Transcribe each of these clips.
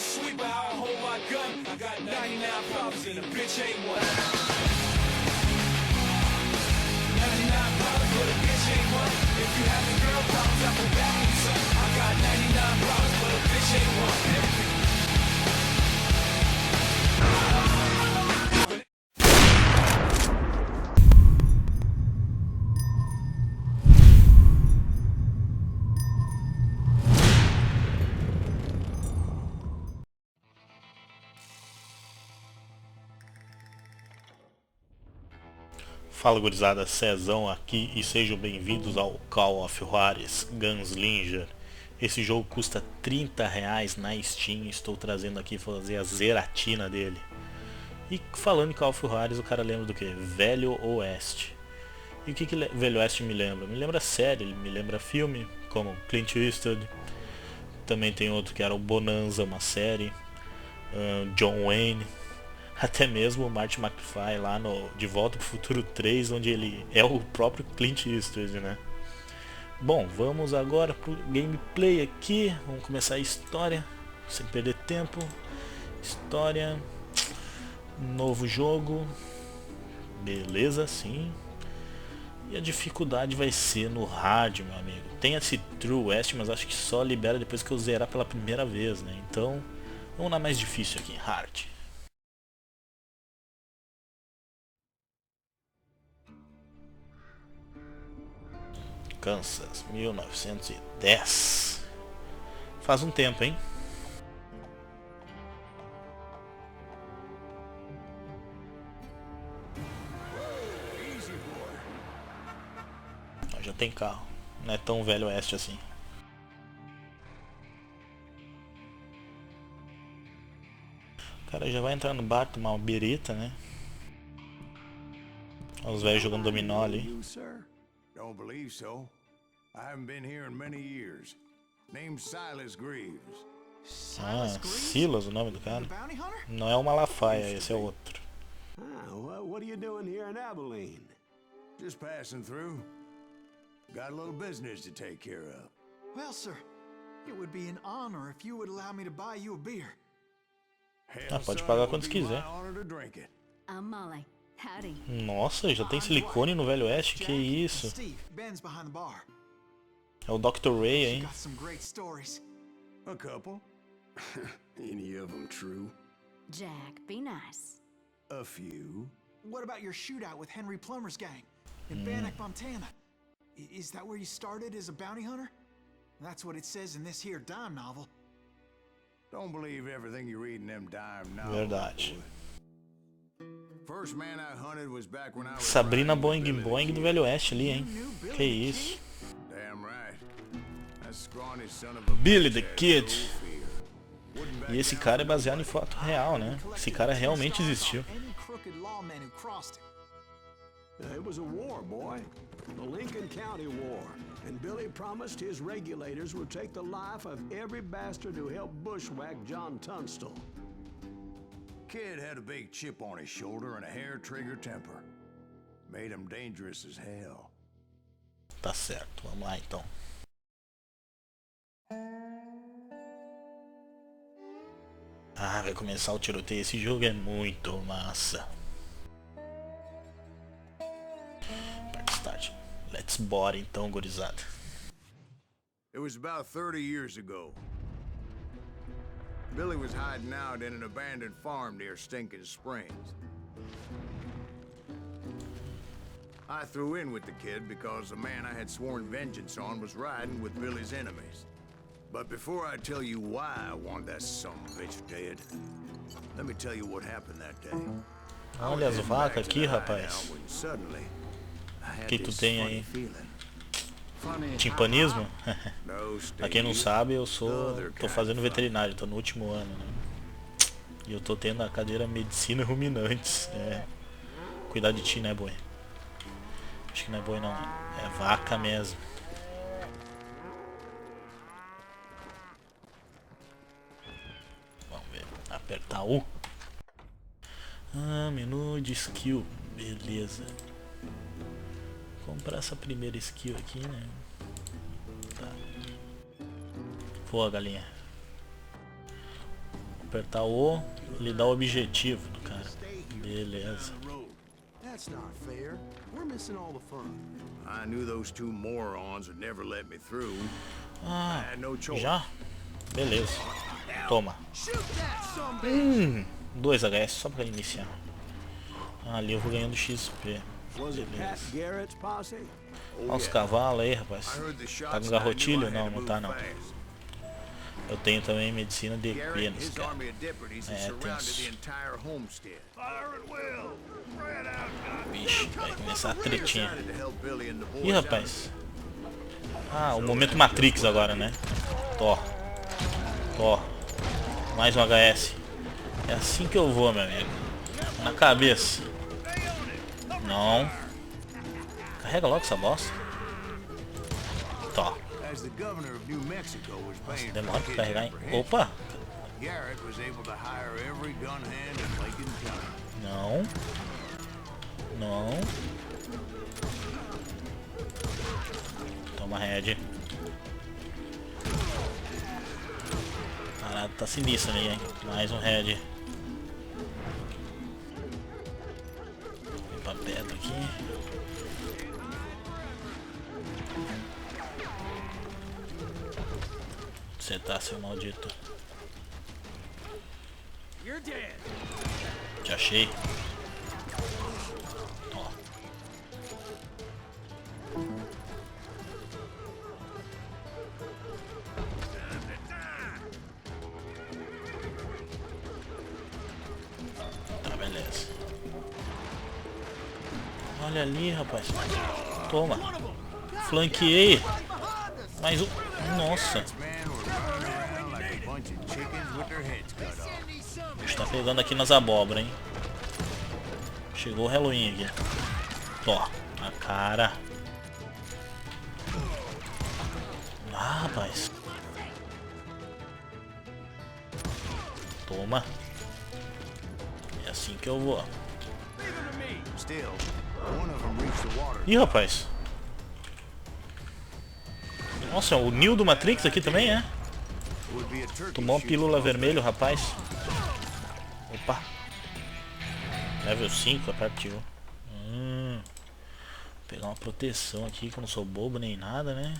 sweeper, how I hold my gun. I got 99 problems and a bitch ain't one. 99 problems, but a bitch ain't one. If you having girl problems, I put back in son. I got 99 problems, but a bitch ain't one. Fala gurizada, Cezão aqui e sejam bem-vindos ao Call of Juarez Gunslinger. Esse jogo custa R$30 na Steam, estou trazendo aqui fazer a zeratina dele. E falando em Call of Juarez, o cara lembra do que? Velho Oeste. E o que Velho Oeste me lembra? Me lembra série, me lembra filme, como Clint Eastwood. Também tem outro que era o Bonanza, uma série. John Wayne. Até mesmo o Marty McFly lá no De Volta pro Futuro 3, onde ele é o próprio Clint Eastwood, né? Bom, vamos agora pro gameplay aqui. Vamos começar a história, sem perder tempo. História, novo jogo, beleza, sim. E a dificuldade vai ser no hard, meu amigo. Tem esse True West, mas acho que só libera depois que eu zerar pela primeira vez, né? Então, vamos na mais difícil aqui, hard. Kansas, 1910. Faz um tempo, hein? Já tem carro. Não é tão velho oeste assim. O cara já vai entrar no bar, tomar uma birita, né? Olha os velhos jogando dominó ali. Don't believe so. I haven't been here in many years. Name's Silas Greaves. Silas, o nome do cara. Não é o Malafaia, esse é outro. What are you doing here in Abilene? Just passing through. Got a little business to take care of. Well, sir, it would be an honor if you would allow me to buy you a beer. Pode pagar quantos quiser. I'm Molly. Nossa, já tem silicone no Velho Oeste? Que isso? É o Dr. Ray, hein? A couple. Any of them true? Jack, be nice. A few. What about your shootout with Henry Plummer's gang in Bannock, Montana? Is that where you started as a bounty hunter? That's what it says in this here dime novel. Don't believe everything you read in them dime novels. Verdade. First man I hunted was back when I was Sabrina Boing Boing do Velho Oeste ali, hein? Que isso? Damn right. That scrawny son of a Billy the Kid. E esse cara é baseado em fato real, né? Esse cara realmente existiu. It was a war, boy. The Lincoln County War. And Billy promised his regulators would take the life of every bastard who helped bushwhack John Tunstall. Kid had a big chip on his shoulder and a hair-trigger temper. Made him dangerous as hell. Tá certo, vamos lá então. Vai começar o tiroteio. Esse jogo é muito massa. Start. Let's bora então, gurizada. It was about 30 years ago. Billy was hiding out in an abandoned farm near Stinking Springs. I threw in with the kid because the man I had sworn vengeance on was riding with Billy's enemies. But before I tell you why I want that son of a bitch dead, let me tell you what happened that day. Olha as vacas aqui, rapaz. O que tu tem aí? Timpanismo? Pra quem não sabe, tô fazendo veterinário, tô no último ano, né? E eu tô tendo a cadeira Medicina Ruminantes. Cuidar de ti, né, boi? Acho que não é boi não, é vaca mesmo. Vamos ver, apertar U. Menu de skill, beleza. Comprar essa primeira skill aqui, né? Tá. Voa, galinha. apertar o... Ele dá o objetivo do cara. Beleza. That's not fair. We're missing all the fun. I knew those two morons would never let me through. Ah, I had no choice. já? Beleza. Toma. 2 HS só pra iniciar. Ali eu vou ganhando XP. Was it Pat Beleza. Garrett's posse? Olha os cavalos aí, rapaz. I heard the shots Tá com and I knew garrotilho? I had Não, to não move tá não. fast. Eu tenho também medicina de Garrett and penas, his cara. army of deputies had É, surrounded tenso. the entire homestead. Vixe, vai começar a tretinha. Decided to help Billy and the boys Ih, out. rapaz. Ah, o momento Matrix agora, né? Tó. Tó. Mais um HS. É assim que eu vou, meu amigo. Na cabeça. Não. Carrega logo essa bosta. Tó. As the governor of New Mexico was paying Demora for pra his carregar, hein? apprehension, Opa. Garrett was able to hire every gun hand in Lincoln County. Não. Não. Toma head. Caralho, tá sinistro ali, hein? Mais um head. Vem pra pedra aqui. Você tá, seu maldito. Te achei. Ó. Tá, beleza. Olha ali, rapaz. Toma. Flanqueei. Mais um. Nossa. Men were running around like a bunch of chickens with their heads cut off. A gente tá pegando aqui nas abóboras, hein. Chegou o Halloween aqui. Ó, a cara. Ah, rapaz. Toma. É assim que eu vou. Still, one of them reached the water. Ih, rapaz. Nossa, o Neo do Matrix aqui também, é? Would be a turkey Tomou uma shoot pílula from vermelha, o rapaz. Opa. Level 5, partiu. Vou pegar uma proteção aqui, que eu não sou bobo nem nada, né?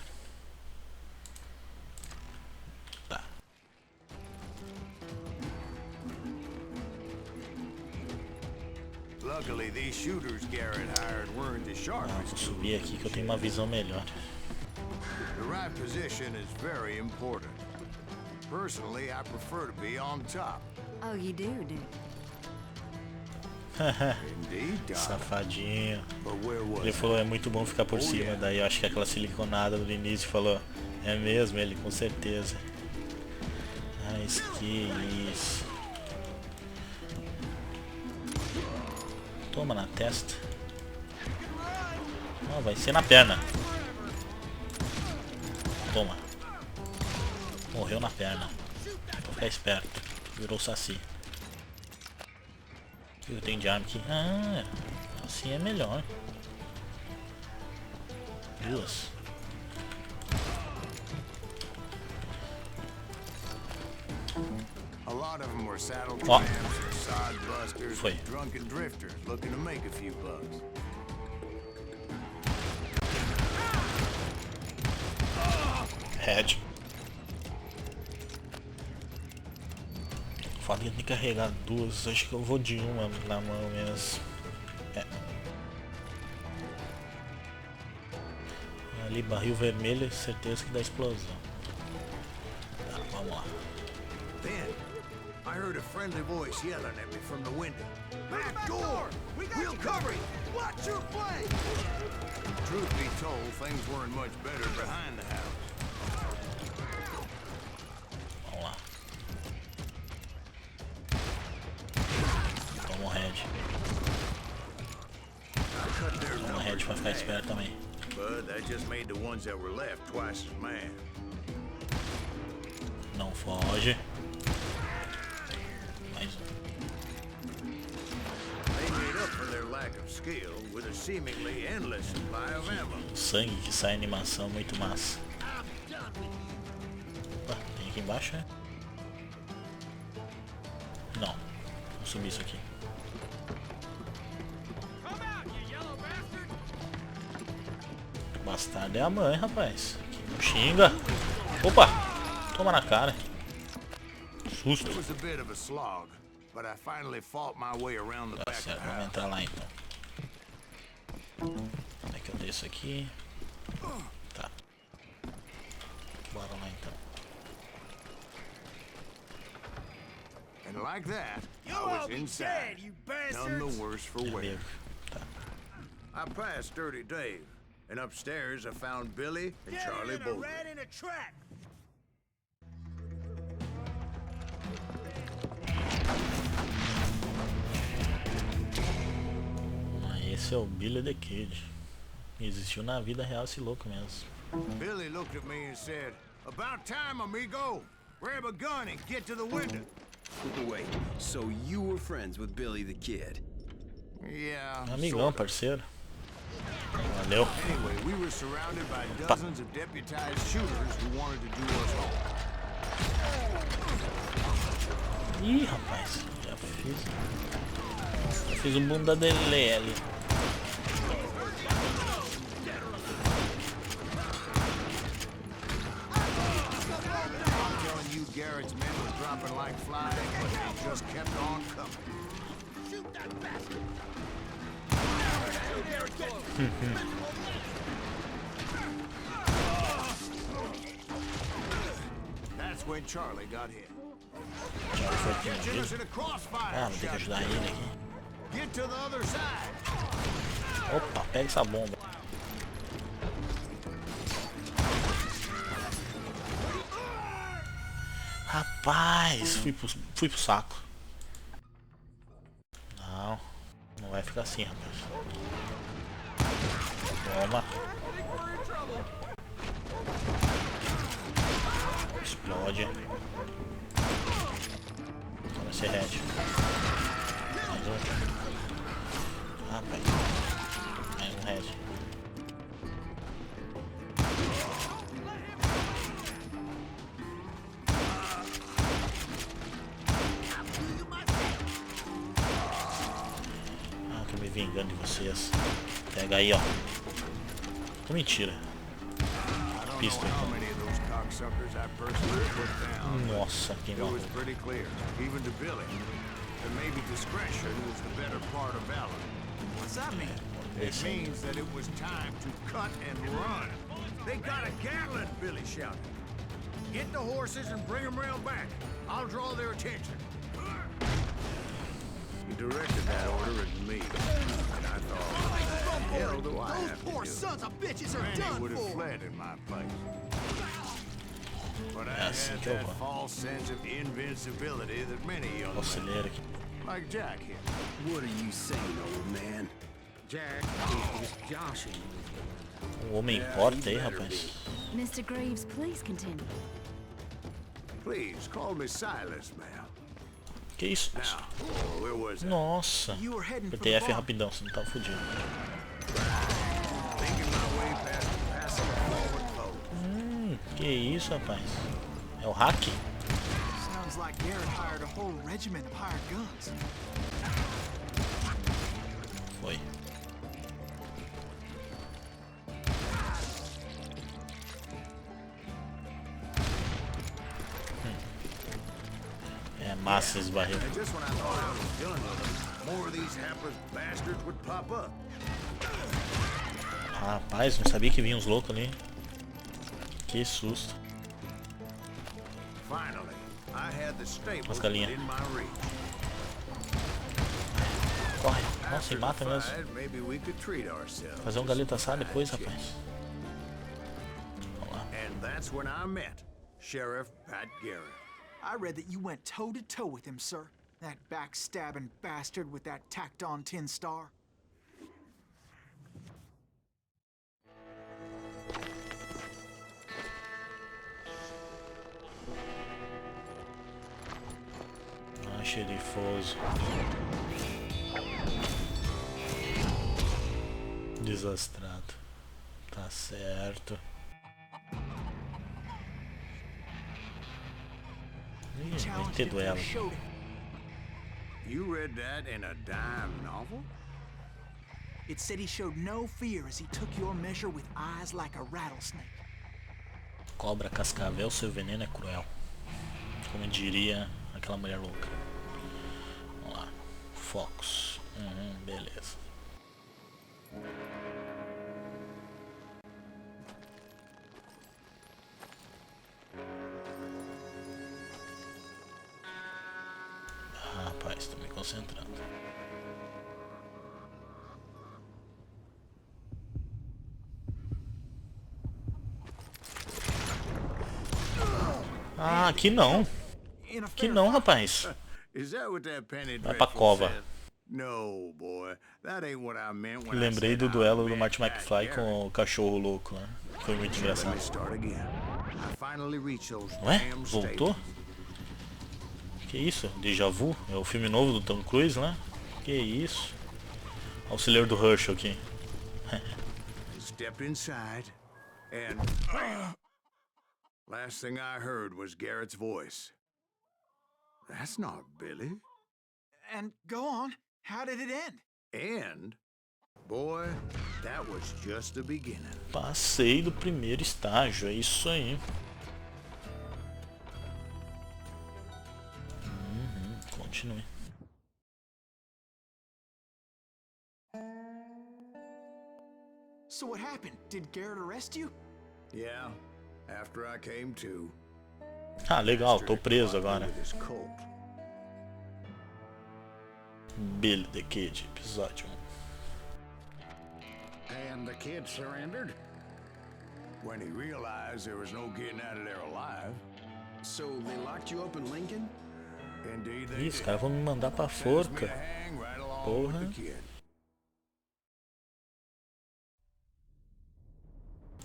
Tá. Luckily, these shooters Garrett hired weren't the Vou sharpest. subir aqui que eu tenho uma visão melhor. The right position is very important. Personally, I prefer to be on top. Oh, you do? Indeed, Doc. Safadinho. But where was Ele I? falou, é muito bom ficar por cima. Daí eu acho que aquela siliconada do início falou, é mesmo, ele com certeza. Mas que isso. Toma na testa. Ah, vai ser na perna. Toma. Morreu na perna. Vou ficar esperto. Virou saci. O que eu tenho de arma aqui? Ah, assim é melhor. 2. A lot of them were saddle Ó. tramps, sod busters, Foi. and drunken drifters looking to make a few bucks. Head. Falei de carregar 2, acho que eu vou de uma na mão mesmo. É. Ali barril vermelho, certeza que dá explosão. Tá, vamos lá. Then, I heard a friendly voice yelling at me from the window. Back door! We'll cover you! Watch your flank! Truth be told, things weren't much better behind the house. Vamos lá. Toma o head. I cut their Toma o numbers head pra in ficar half, esperto também. but that just made the ones that were left twice as mad. Não foge. Mais um. They made up for their lack of skill with a seemingly endless supply of ammo. O sangue que sai animação muito massa. Opa, tem aqui embaixo, né? Não. Vou subir isso aqui. Bastardo é a mãe, rapaz. Não xinga. Opa! Toma na cara. Susto. It was a bit of a slog, but I finally fought my way around the Tá back of certo, the vamos house. entrar lá então. Como é que eu desço aqui? Tá. Bora lá então. And like that, I was inside. None the worse for wear. Amigo. Tá. I passed Dirty Dave, and upstairs I found Billy and Charlie both. Esse é o Billy the Kid. Existiu na vida real esse louco mesmo. Billy looked at me and said, "About time, amigo. Grab a gun and get to the window." Wait, so you were friends with Billy the Kid? Yeah. Amigão, sorta. parceiro. Valeu. Anyway, we were surrounded by dozens of deputized shooters who wanted to do us harm. Ih, rapaz. Já fiz o bunda dele ali. Garrett's men were dropping like flies, but they just kept on coming. Shoot that bastard! That's when Charlie got hit. Get us in a crossfire! Ah, vou ter que ajudar ele aqui. Get to the other side! Opa, pega essa bomba. Rapaz, fui pro saco. Não vai ficar assim, rapaz. Toma. Explode. Toma esse head. Mais um. Rapaz. Mais um head. Tô me vingando de vocês. Pega aí, ó. Que mentira. Pista. Nossa, que It was pretty clear, even to Billy, that maybe discretion was the better part of valor. What's that mean? It means that it was time to cut and run. They got a Gatlin, Billy shouted. Get the horses and bring them round back. I'll draw their attention. He directed that order at me, and I thought, what the hell do I have to do? Poor sons of bitches are Randy done would have for. fled in my place. But I Assim had que eu that vou. false sense of invincibility that many young men, Auxiliar aqui. like Jack here. What are you saying, old man? Jack is joshing. O homem importa aí, rapaz. Mr. Graves, please continue. Please, call me Silas, ma'am. Que isso? Now, where was I? Nossa. You were heading for Apertei the F bar. rapidão, senão tava fudido. Thinking my way past the passing forward foe. Que isso, rapaz? É o hack? Sounds like Garrett hired a whole regiment of hired guns. Foi. É massa esse barril. And just when I thought I was done with them, more of these hapless bastards would pop up. Rapaz, não sabia que vinha uns loucos ali. Que susto. Finally, I had the stable As galinhas. within my reach. Corre. Nossa, After e mata the mesmo. fight, maybe we could treat ourselves. Fazer um galeta assado depois, rapaz. Vamos lá. And that's when I met Sheriff Pat Garrett. I read that you went toe-to-toe with him, sir. That backstabbing bastard with that tacked-on tin star. Ah, xerifoso. Desastrado. Tá certo. Ih, vai ter Challenged him to a duelo. showdown. You read that in a dime novel? It said he showed no fear as he took your measure with eyes like a rattlesnake. Cobra cascavel, seu veneno é cruel. Como diria aquela mulher louca. Vamos lá. Focus. Beleza. Rapaz, tô me concentrando. Ah, aqui não. Aqui não, rapaz. Is that what that penny Vai pra dreadful cova. said? No, boy. That ain't what I meant when I Lembrei said do I'm duelo do Bad Marty Guy McFly Garrett. com o cachorro louco, né? Foi muito Let engraçado. me start again. I finally reached those Ué? damn Voltou? stables. Que isso? Déjà vu? É o filme novo do Tom Cruise, né? Que isso? Auxiliar do Herschel aqui. Stepped inside, and last thing I heard was Garrett's voice. That's not Billy. And go on, how did it end? And, boy, that was just the beginning. Passei do primeiro estágio, é isso aí. Continue. So what happened? Did Garrett arrest you? Yeah, after I came to. Ah, legal, tô preso agora. With his cult. Billy the Kid, episódio 1. And the kid surrendered? When he realized there was no getting out of there alive. So they locked you up in Lincoln? Indeed they Ih, os did. caras vão me mandar pra Sentenced me to forca. hang right along Porra. with the kid.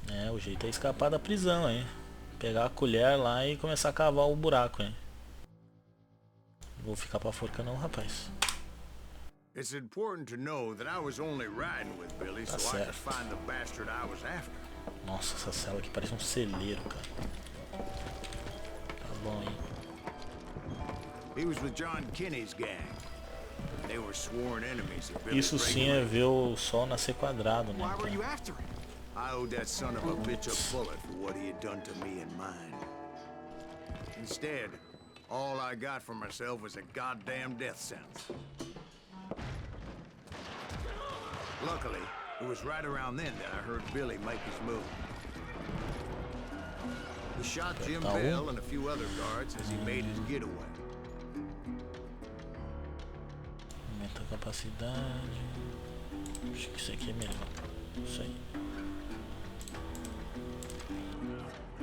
É, o jeito é escapar da prisão, hein? Pegar a colher lá e começar a cavar o buraco, hein? Não vou ficar pra forca não, rapaz. It's important to know that I was only riding with Billy Tá so I could certo. find the bastard I was after. Nossa, essa cela aqui parece um celeiro, cara. Tá bom, hein? He was with John Kinney's gang. They were sworn enemies of Billy's Isso sim é regulators. ver o sol nascer quadrado, né? Why were you Cara? after him? I owed that son of a bitch a bullet for what he had done to me and mine. Instead, all I got for myself was a goddamn death sentence. Luckily, it was right around then that I heard Billy make his move. He shot Jim Tá Bell and a few other guards as he made his getaway. Aumenta a capacidade. Acho que isso aqui é melhor. Isso aí.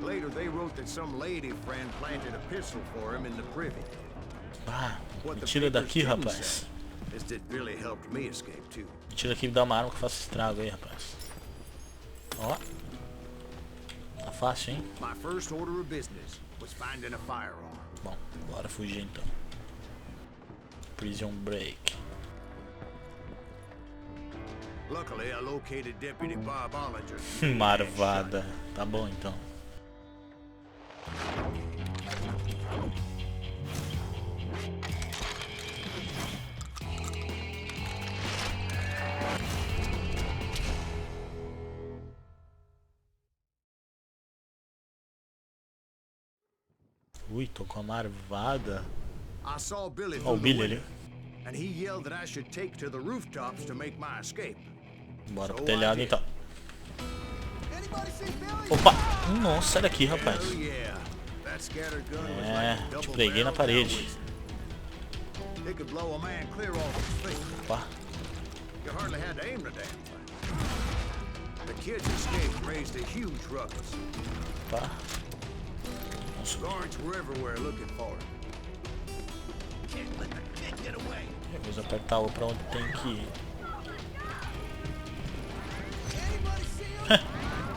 Later, they wrote that some lady friend planted a pistol for him in the privy. Ah, What me the tira papers daqui, didn't rapaz. say is that Billy helped me escape too. Me tira aqui e me dá uma arma que eu faço estrago aí, rapaz. Ó. Tá fácil, hein? My first order of business was finding a firearm. Bom, bora fugir então. Prison Break. Luckily, I located Deputy Bob Ollinger. Marvada. Tá bom então. Ui, tô com a marvada. I saw Billy Ó, from o the Billy window, ali. and he yelled that I should take to the rooftops to make my escape. Bora pro So telhado I did. então. Anybody see Billy? Opa! Nossa, sai daqui, rapaz. Hell yeah. That scatter gun was É, like a te double preguei na barrel parede. howitzer. It could blow a man clear off his feet. Opa. You hardly had to aim the damn thing. The kids escaped raised a huge ruckus. Opa. Vamos subir. Guards were everywhere looking for him. Can't let the kid get away. Vamos apertar o pra onde tem que ir.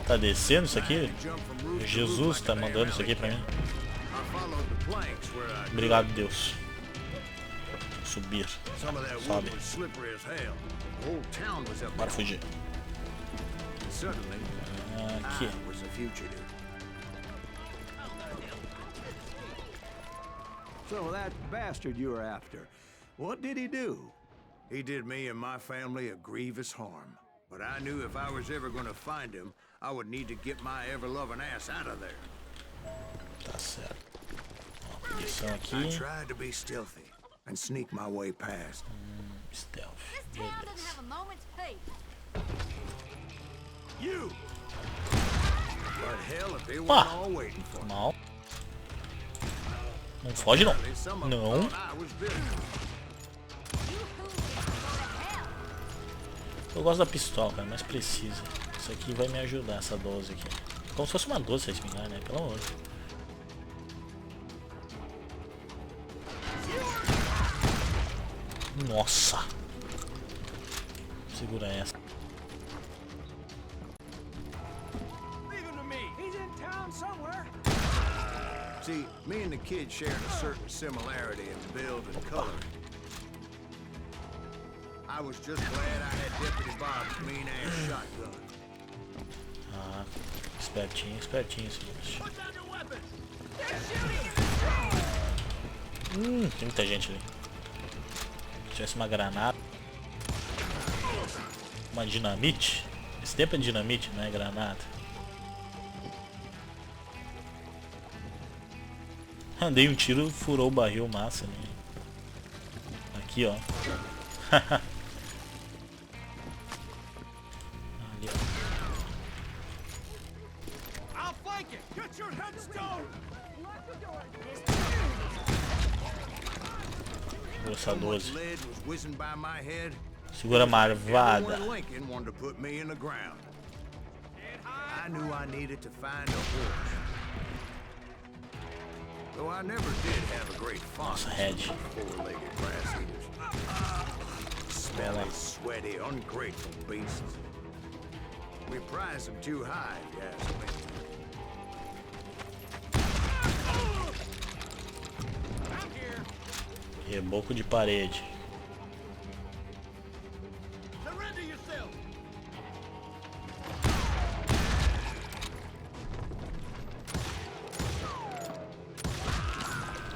Tá descendo isso aqui? Jump from roof to Jesus roof tá like a mandando damn isso aqui pra mim. alley cat. I followed the planks where I Obrigado, Deus. Subir. Some of that wood Sobe. was slippery as hell. The whole town was up Bora there. fugir. Suddenly, Aqui. I was a fugitive. So that bastard you were after, What did he do? He did me and my family a grievous harm. But I knew if I was ever gonna find him, I would need to get my ever-loving ass out of there. Tá certo. Ó, munição I aqui. tried to be stealthy and sneak my way past. Stealth. This town doesn't Beleza. have a moment's peace. You! But hell, if they Ah. weren't all waiting for me. Mal. Não foge não. Some of them Não. thought I was Billy. You fools can go to hell. Eu gosto da pistola, cara, mas precisa. Isso aqui vai me ajudar, essa 12 aqui. Como se fosse uma 12, se me engano, né? Pelo amor. Nossa! Segura essa. Leave him to me. He's in town somewhere. See, me and the kid shared a certain similarity in build and color. I was just glad I had Deputy Bob's mean-ass shotgun. Ah, espertinho, espertinho esse bicho. Put down your weapons! Tem muita gente ali. Se tivesse uma granada. Uma dinamite. Esse tempo é dinamite, não é granada. Andei um tiro, furou o barril, massa, né? Aqui, ó. Ali, ó. I'll flank it! Get your headstone! Segura essa 12. Lead was whizzing by my head. Segura a marvada. Everyone Lincoln wanted to put me in the ground. I knew I needed to find a horse. Though I never did have a great fondness Nossa, head. for four-legged grass eaters. Smelly, sweaty, ungrateful beasts. We prize them too high, if you ask me. I'm here. Reboco de parede. Surrender yourself.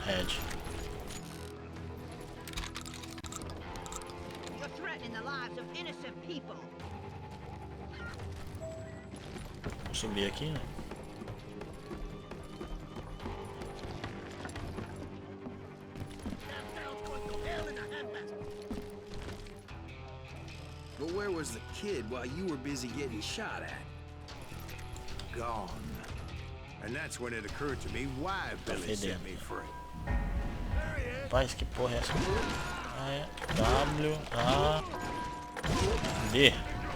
Head. You're threatening the lives of innocent people. Vou subir aqui, né? But where was the kid while you were busy getting shot at? Gone. And that's when it occurred to me why Billy set me free. Rapaz, que porra é essa? É W, A, D.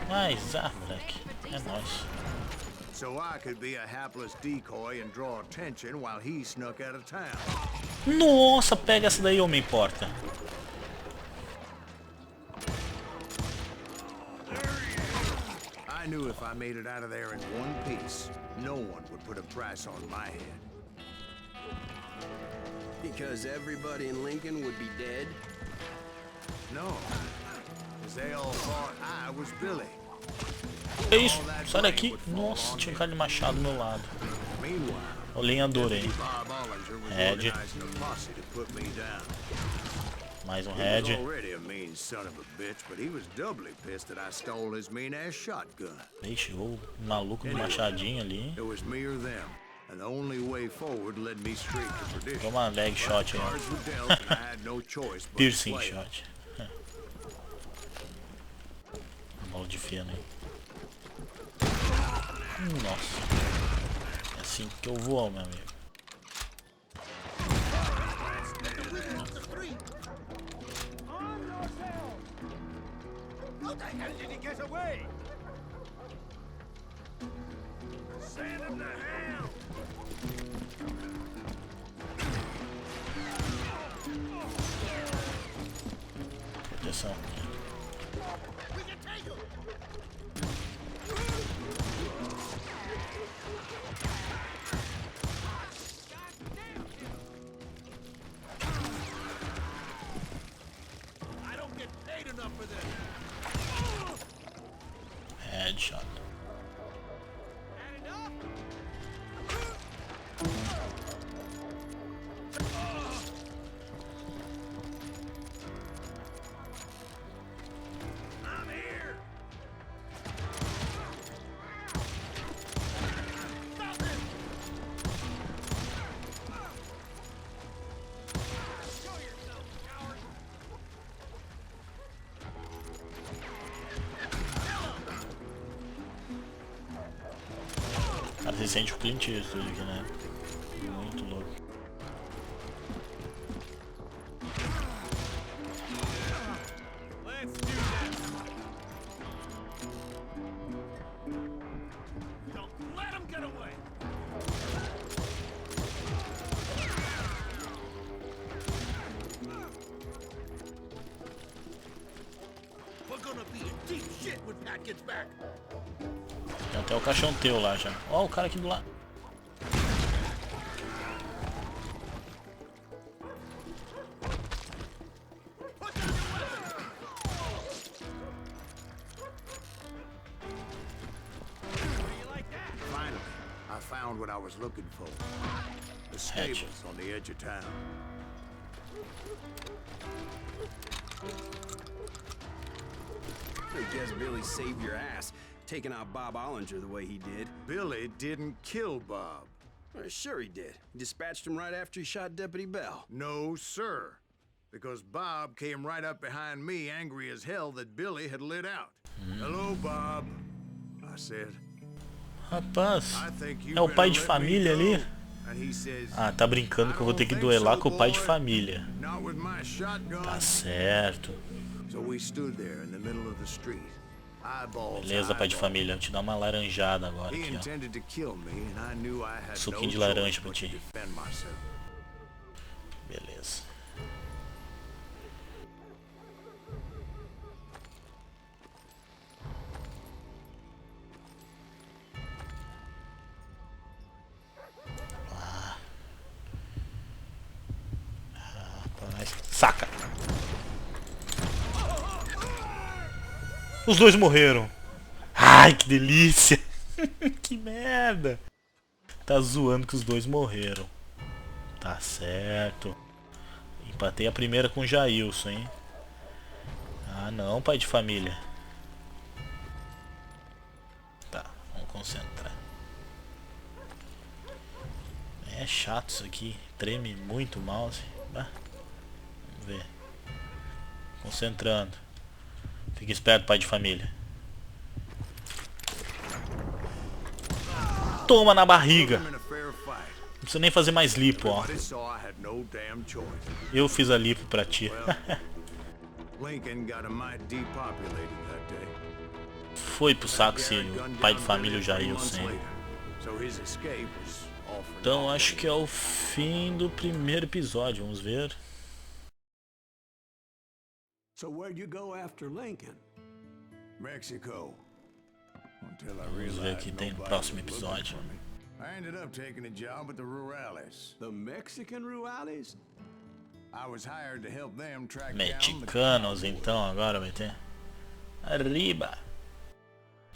Mais A, moleque. É nóis. So I could be a hapless decoy and draw attention while he snuck out of town. Nossa, pega essa daí, homem porta. I knew if I made it out of there in one piece, no one would put a price on my head. Because everybody in Lincoln would be dead? No, because they all thought I was Billy. Que isso? Sai daqui. Nossa, tinha um cara de machado do meu lado. Meanwhile, O lenhador aí. Bob Ollinger was Head. organizing a posse to put me down. Mais um He was head. already a mean son of a bitch, but he was doubly pissed that I stole his mean-ass shotgun. Aí chegou o maluco do machadinho ali. It was me or them, and the only way forward led me straight to perdition. Toma leg shot aí. Cards were dealt, and I had no choice but to Piercing play 'em. shot. Bola de feno aí. Nossa. É assim que eu vou, meu amigo. How the hell did he get away? Send him to hell! Proteção. We can take him! I don't get paid enough for this! Headshot. Você sente o Clint Eastwood aqui, né? Muito louco. Let's do this. Don't let him get away. We're gonna be in deep shit when Pat gets back. Tem até o caixão teu lá já. Ó, o cara aqui do lado. Finally, I found what I was looking for. The stables on the edge of town. I guess Billy saved your ass, taking out Bob Ollinger the way he did. Billy didn't kill Bob. Well, sure he did. He dispatched him right after he shot Deputy Bell. No, sir. Because Bob came right up behind me, angry as hell that Billy had lit out. Hello, Bob, I said. Rapaz, I think you é o pai de better let me família go. ali. And he says, Ah, tá brincando que eu vou ter que "I don't duelar think com o pai de so, boy. família. Not with my shotgun." Tá certo. So we stood there in the middle of the street. Eyeballs to Beleza, pai de eyeballs. família. Vou te dar uma laranjada agora He aqui, ó. intended to kill me, and I knew I had no Suquinho de choice laranja pra but to ti. defend myself. Beleza. Rapaz, saca! Os dois morreram. Ai, que delícia! Que merda! Tá zoando que os dois morreram. Tá certo. Empatei a primeira com o Jailson, hein? Ah não, pai de família. Tá, vamos concentrar. É chato isso aqui. Treme muito o mouse. Ah, vamos ver. Concentrando. Fica esperto, pai de família. Toma na barriga. In a fair fight, Não precisa nem fazer mais lipo, ó. but it saw I had no damn choice. Eu fiz a lipo pra ti. Lincoln got a mite depopulated that day. Foi pro saco esse pai de família, o Jailson, hein? So his escape was all for Então naught. acho que é o fim do primeiro episódio. Vamos ver. So where'd you go after Lincoln? Mexico. Until I Vamos ver o realized que tem no nobody próximo was looking episódio. for me. I ended up taking a job at the Rurales. The Mexican Rurales? I was hired to help them track down the Mexicanos, então agora vai ter. Arriba.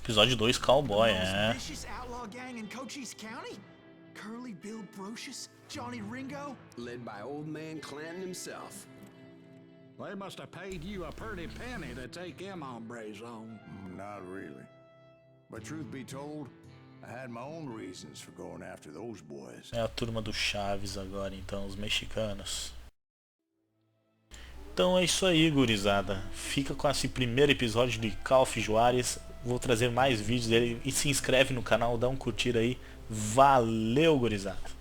Episódio 2, Cowboy, Most é. vicious outlaw gang in Cochise County? Curly Bill Brocious? Johnny Ringo? Led by old man Clanton himself. They must have paid you a pretty penny to take them hombres on. Not really. But truth be told, I had my own reasons for going after those boys. É a turma do Chaves agora, então, os mexicanos. Então é isso aí, gurizada. Fica com esse primeiro episódio de Call of Juarez. Vou trazer mais vídeos dele. E se inscreve no canal, dá um curtir aí. Valeu, gurizada.